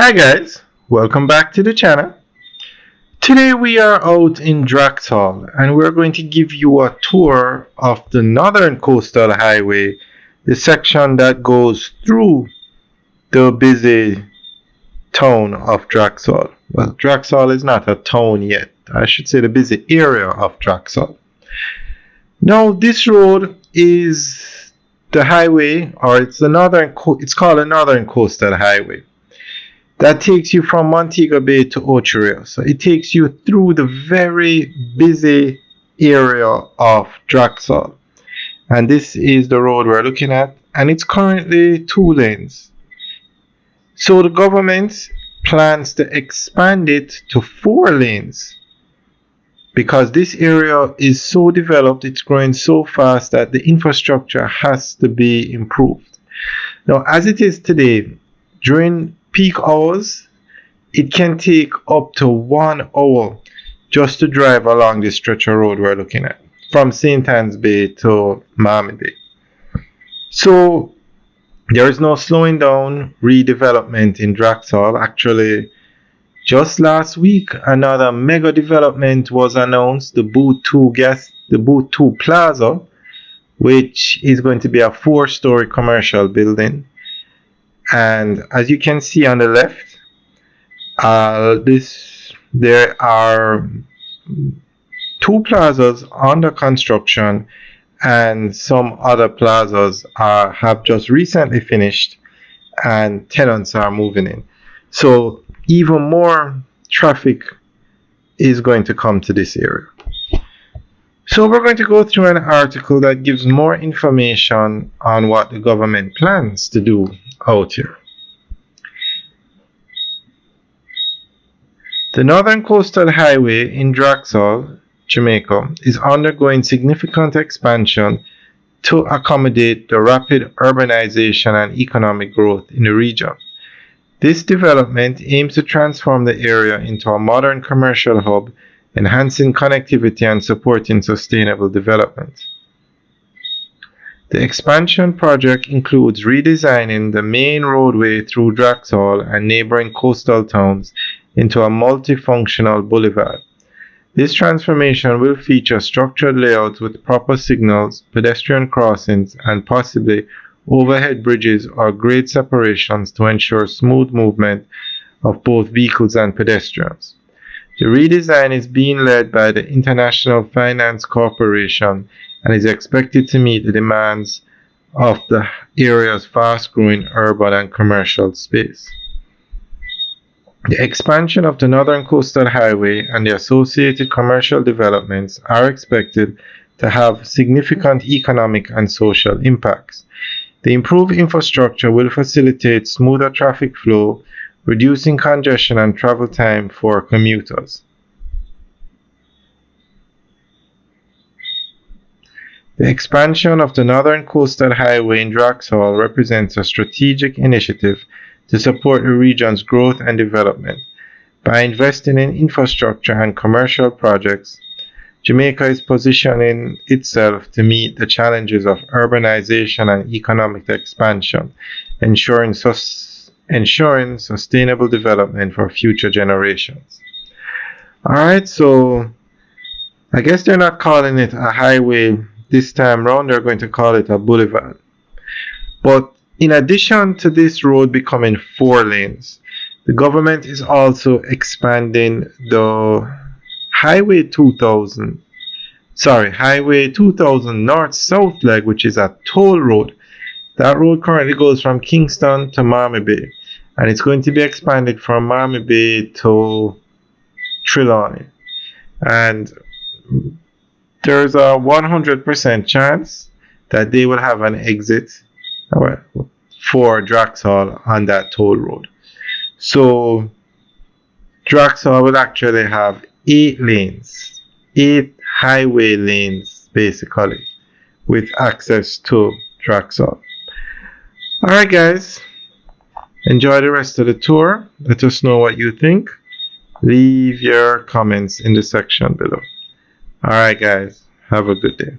Hi guys, welcome back to the channel. Today we are out in Draxall and we're going to give you a tour of the Northern Coastal Highway, the section that goes through the busy town of Draxall. Well, Draxall is not a town yet. I should say the busy area of Draxall. Now this road is the highway, or it's called the Northern Coastal Highway. That takes you from Montego Bay to Ocho. So it takes you through the very busy area of Draxall. And this is the road we're looking at. And it's currently 2 lanes. So the government plans to expand it to 4 lanes. Because this area is so developed, it's growing so fast that the infrastructure has to be improved. Now, as it is today, during peak hours, it can take up to 1 hour just to drive along this stretch of road we're looking at from St. Anne's Bay to Miami Bay. So there is no slowing down redevelopment in Draxall. Actually, just last week, another mega development was announced, the Boot 2 Plaza, which is going to be a 4-story commercial building. And as you can see on the left, there are 2 plazas under construction, and some other plazas have just recently finished, and tenants are moving in. So even more traffic is going to come to this area. So we're going to go through an article that gives more information on what the government plans to do out here. The Northern Coastal Highway in Draxall, Jamaica, is undergoing significant expansion to accommodate the rapid urbanization and economic growth in the region. This development aims to transform the area into a modern commercial hub, enhancing connectivity and supporting sustainable development. The expansion project includes redesigning the main roadway through Draxall and neighboring coastal towns into a multifunctional boulevard. This transformation will feature structured layouts with proper signals, pedestrian crossings, and possibly overhead bridges or grade separations to ensure smooth movement of both vehicles and pedestrians. The redesign is being led by the International Finance Corporation and is expected to meet the demands of the area's fast-growing urban and commercial space. The expansion of the Northern Coastal Highway and the associated commercial developments are expected to have significant economic and social impacts. The improved infrastructure will facilitate smoother traffic flow, reducing congestion and travel time for commuters. The expansion of the Northern Coastal Highway in Draxall represents a strategic initiative to support the region's growth and development. By investing in infrastructure and commercial projects, Jamaica is positioning itself to meet the challenges of urbanization and economic expansion, ensuring sustainable development for future generations. Alright, so I guess they're not calling it a highway this time round, they're going to call it a boulevard. But in addition to this road becoming 4 lanes, the government is also expanding the Highway 2000 north-south leg, which is a toll road. That road currently goes from Kingston to Miami Bay, and it's going to be expanded from Miami Bay to Trelawney. And there's a 100% chance that they will have an exit for Draxall on that toll road. So Draxall will actually have 8 lanes, 8 highway lanes basically, with access to Draxall. Alright guys, enjoy the rest of the tour. Let us know what you think. Leave your comments in the section below. Alright guys, have a good day.